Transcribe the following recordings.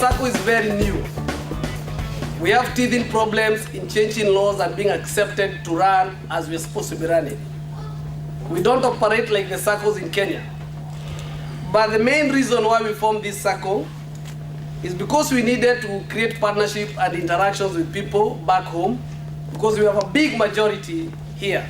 SACCO is very new. We have teething problems in changing laws and being accepted to run as we're supposed to be running. We don't operate like the SACCOs in Kenya. But the main reason why we formed this SACCO is because we needed to create partnership and interactions with people back home, because we have a big majority here.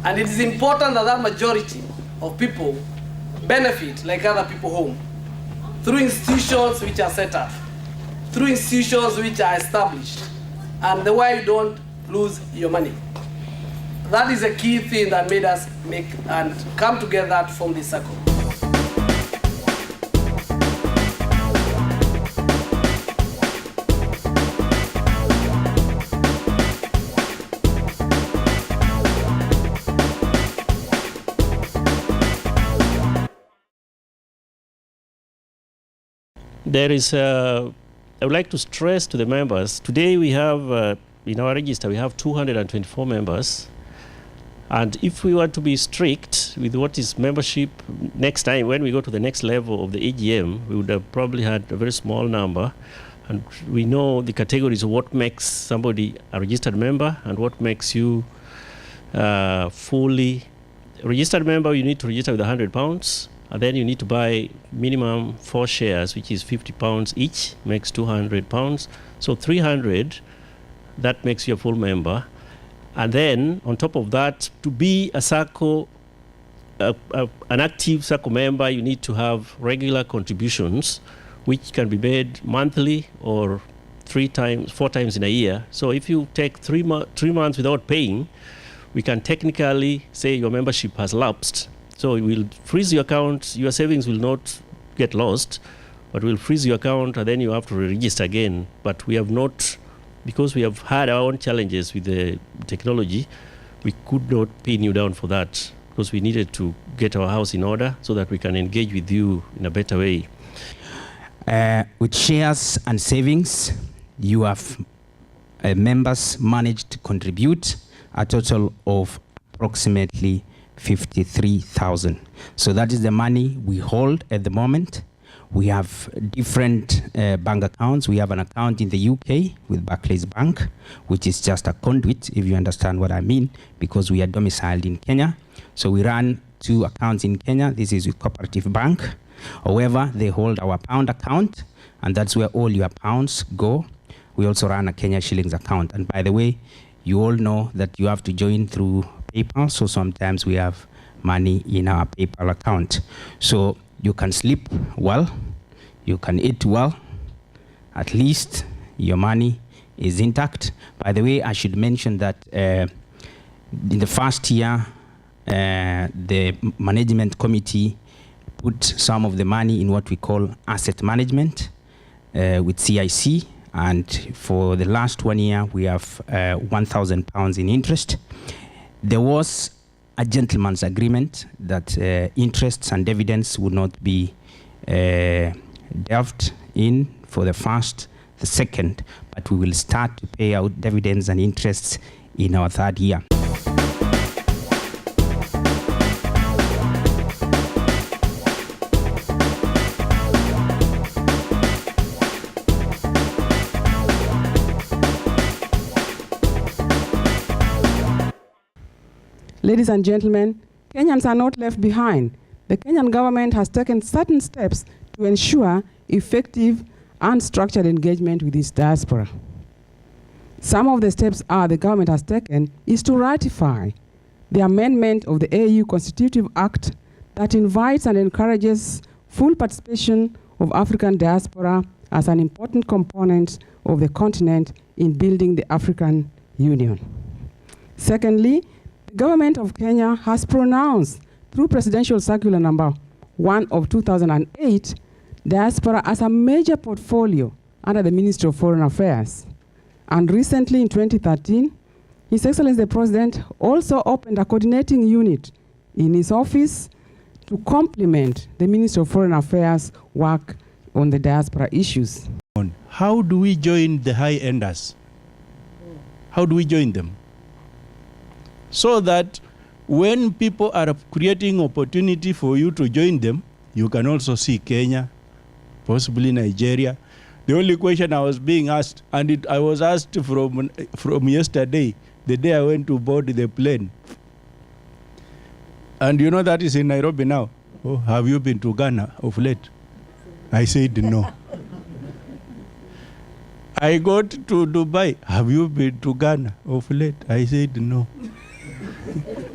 And it is important that that majority of people benefit like other people home, through institutions which are set up, through institutions which are established, and the way you don't lose your money. That is a key thing that made us make and come together to form this SACCO. There is, I would like to stress to the members, today we have, in our register, we have 224 members. And if we were to be strict with what is membership, next time when we go to the next level of the AGM, we would have probably had a very small number. And we know the categories of what makes somebody a registered member and what makes you fully registered member. You need to register with £100. And then you need to buy minimum 4 shares, which is £50 each, makes £200. So 300, that makes you a full member. And then on top of that, to be a SACCO, an active SACCO member, you need to have regular contributions, which can be made monthly or 4 times in a year. So if you take 3 months without paying, we can technically say your membership has lapsed. So it will freeze your account. Your savings will not get lost, but we'll freeze your account, and then you have to re-register again. But we have not, because we have had our own challenges with the technology, we could not pin you down for that, because we needed to get our house in order so that we can engage with you in a better way. With shares and savings, you have members managed to contribute a total of approximately 53,000. So that is the money we hold at the moment. We have different bank accounts. We have an account in the UK with Barclays Bank, which is just a conduit, if you understand what I mean, because we are domiciled in Kenya. So we run 2 accounts in Kenya. This is with Cooperative Bank. However, they hold our pound account, and that's where all your pounds go. We also run a Kenya shillings account. And by the way, you all know that you have to join through PayPal, so sometimes we have money in our PayPal account. So you can sleep well, you can eat well, at least your money is intact. By the way, I should mention that in the first year, the management committee put some of the money in what we call asset management with CIC, and for the last 1 year, we have £1,000 in interest. There was a gentleman's agreement that interests and dividends would not be delved in for the first, the second, but we will start to pay out dividends and interests in our 3rd year. Ladies and gentlemen, Kenyans are not left behind. The Kenyan government has taken certain steps to ensure effective and structured engagement with its diaspora. Some of the steps the government has taken is to ratify the amendment of the AU Constitutive Act that invites and encourages full participation of African diaspora as an important component of the continent in building the African Union. Secondly, the government of Kenya has pronounced, through Presidential Circular Number 1 of 2008, diaspora as a major portfolio under the Ministry of Foreign Affairs. And recently, in 2013, His Excellency the President also opened a coordinating unit in his office to complement the Ministry of Foreign Affairs work on the diaspora issues. How do we join the high-enders? How do we join them? So that when people are creating opportunity for you to join them, you can also see Kenya, possibly Nigeria, The only question I was being asked, and I was asked from yesterday, the day I went to board the plane. And you know that is in Nairobi now. Oh, have you been to Ghana of late? I said no. I got to Dubai. Have you been to Ghana of late? I said no.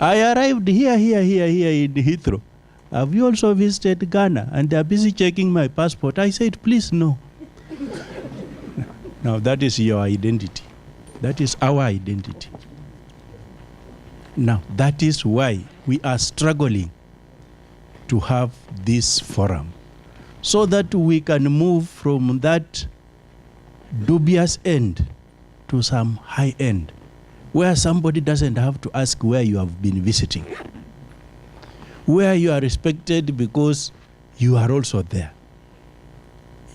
I arrived here in Heathrow. Have you also visited Ghana? And they are busy checking my passport. I said, please no. Now that is your identity. That is our identity. Now that is why we are struggling to have this forum, so that we can move from that dubious end to some high end, where somebody doesn't have to ask where you have been visiting, where you are respected because you are also there.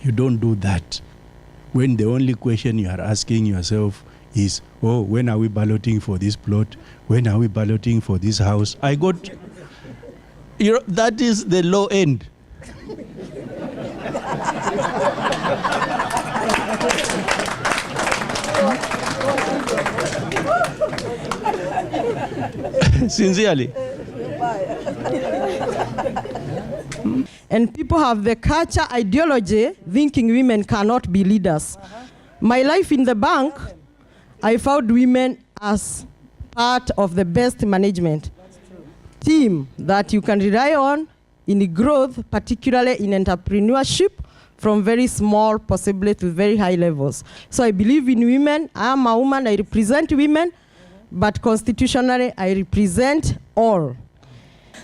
You don't do that when the only question you are asking yourself is, oh, when are we balloting for this plot? When are we balloting for this house? I got, you know, that is the low end. Sincerely. And people have the culture ideology thinking women cannot be leaders. My life in the bank, I found women as part of the best management team that you can rely on in growth, particularly in entrepreneurship, from very small possibly to very high levels. So I believe in women. I am a woman, I represent women, but constitutionally I represent all.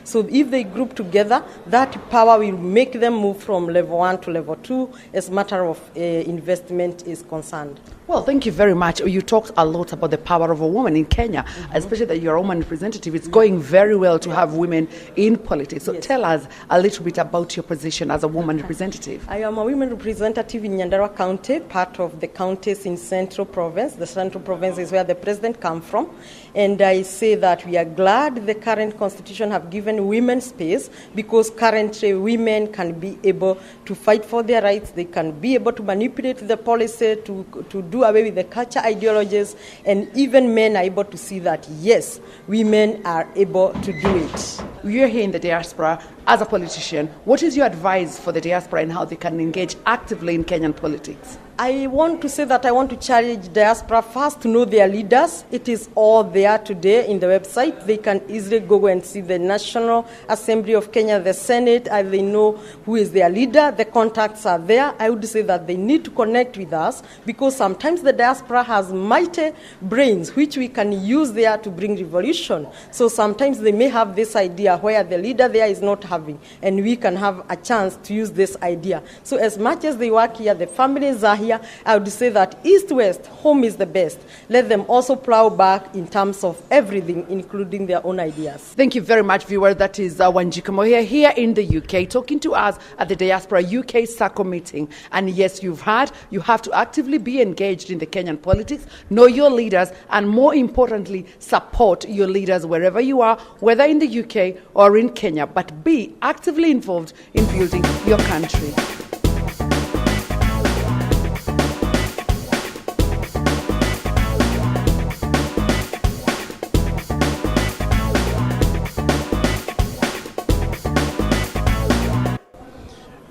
So if they group together, that power will make them move from level 1 to level 2 as matter of investment is concerned. Well, thank you very much. You talked a lot about the power of a woman in Kenya, especially that you're a woman representative. It's going very well to have women in politics. So tell us a little bit about your position as a woman representative. I am a women representative in Nyandarua County, part of the counties in Central Province. The Central Province is where the president comes from. And I say that we are glad the current constitution have given women space, because currently women can be able to fight for their rights. They can be able to manipulate the policy to do away with the culture ideologies, and even men are able to see that, yes, women are able to do it. You're here in the diaspora as a politician. What is your advice for the diaspora and how they can engage actively in Kenyan politics? I want to say that I want to challenge diaspora first to know their leaders. It is all there today in the website. They can easily go and see the National Assembly of Kenya, the Senate, and they know who is their leader. The contacts are there. I would say that they need to connect with us, because sometimes the diaspora has mighty brains which we can use there to bring revolution. So sometimes they may have this idea where the leader there is not having, and we can have a chance to use this idea. So as much as they work here, the families are here, I would say that east-west, home is the best. Let them also plow back in terms of everything, including their own ideas. Thank you very much, viewer. That is Wanjiku Moya here in the UK, talking to us at the Diaspora UK SACCO meeting. And yes, you've heard, you have to actively be engaged in the Kenyan politics, know your leaders, and more importantly, support your leaders wherever you are, whether in the UK or in Kenya, but be actively involved in building your country.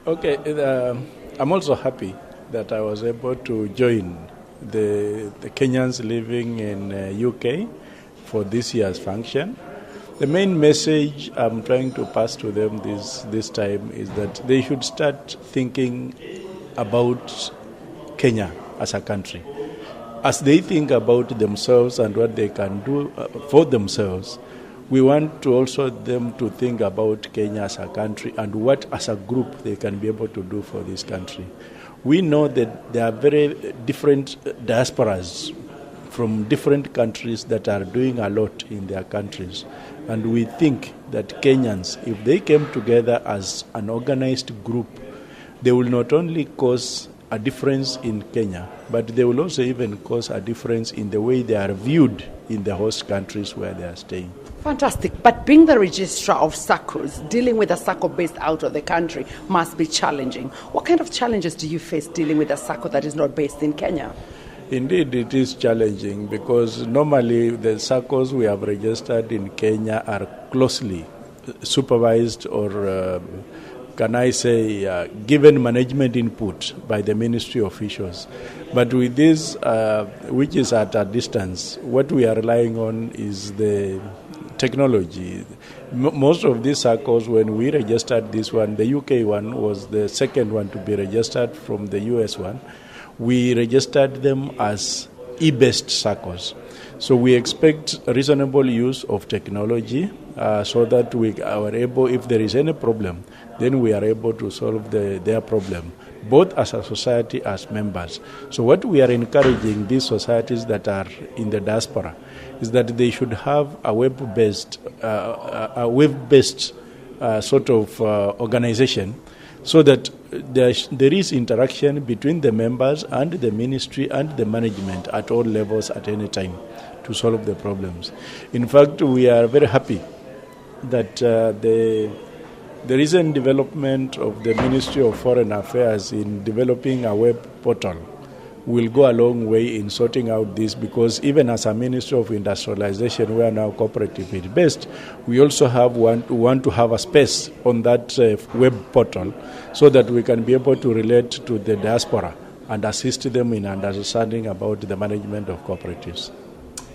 Okay, I'm also happy that I was able to join the Kenyans living in UK for this year's function. The main message I'm trying to pass to them this time is that they should start thinking about Kenya as a country. As they think about themselves and what they can do for themselves, we want to also them to think about Kenya as a country and what as a group they can be able to do for this country. We know that there are very different diasporas from different countries that are doing a lot in their countries. And we think that Kenyans, if they came together as an organized group, they will not only cause a difference in Kenya, but they will also even cause a difference in the way they are viewed in the host countries where they are staying. Fantastic. But being the registrar of SACCOs, dealing with a SACCO based out of the country must be challenging. What kind of challenges do you face dealing with a SACCO that is not based in Kenya? Indeed, it is challenging because normally the SACCOs we have registered in Kenya are closely supervised or, can I say, given management input by the ministry officials. But with this, which is at a distance, what we are relying on is the technology. Most of these SACCOs, when we registered this one, the UK one was the second one to be registered from the US one. We registered them as e-based SACCOs. So we expect reasonable use of technology so that we are able, if there is any problem, then we are able to solve their problem, both as a society, as members. So what we are encouraging these societies that are in the diaspora is that they should have a web-based sort of organization, so that there is interaction between the members and the ministry and the management at all levels at any time to solve the problems. In fact, we are very happy that the recent development of the Ministry of Foreign Affairs in developing a web portal will go a long way in sorting out this, because even as a Ministry of Industrialization, we are now cooperative based, we also want to have a space on that web portal so that we can be able to relate to the diaspora and assist them in understanding about the management of cooperatives.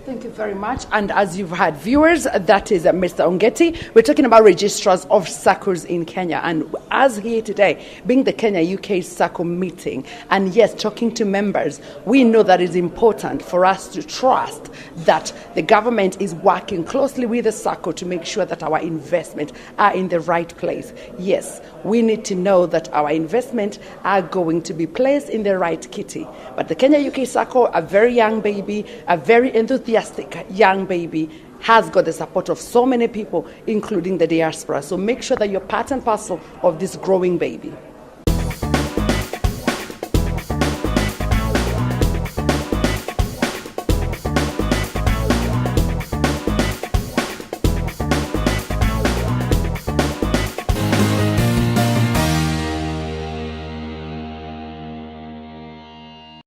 Thank you very much. And as you've had viewers, that is Mr. Ongeti. We're talking about registrars of SACCOs in Kenya. And as here today, being the Kenya UK SACCO meeting, and yes, talking to members, we know that it's important for us to trust that the government is working closely with the SACCO to make sure that our investment are in the right place. Yes, we need to know that our investment are going to be placed in the right kitty. But the Kenya UK SACCO, a very young baby, a very enthusiastic young baby, has got the support of so many people, including the diaspora. So make sure that you're part and parcel of this growing baby.